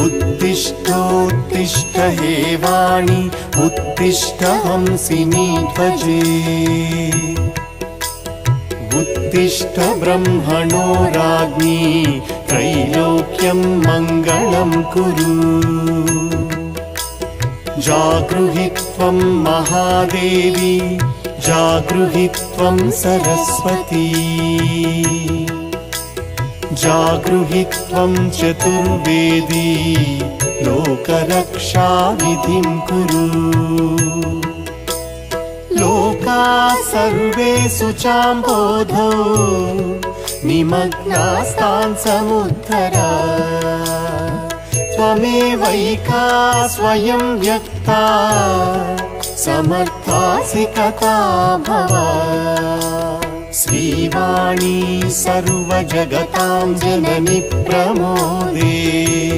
उत्तिष्ठोत्तिष्ठ हे वाणी उत्तिष्ठ हंसिनी ध्वजे उत्तिष्ठ ब्रह्मणो राज्ञी त्रैलोक्यं मङ्गलं कुरु जागृहि त्वं महादेवी जागृहि त्वं सरस्वती जागृहि त्वं चतुर्वेदी लोकरक्षाविधिं कुरु लोकाः सर्वे शुचाम्बोधौ निमग्नास्तान् समुद्धर त्वमेवैका स्वयं व्यक्ता समर्थासि कथा भव श्रीवाणी सर्वजगतां जननि प्रमोदे।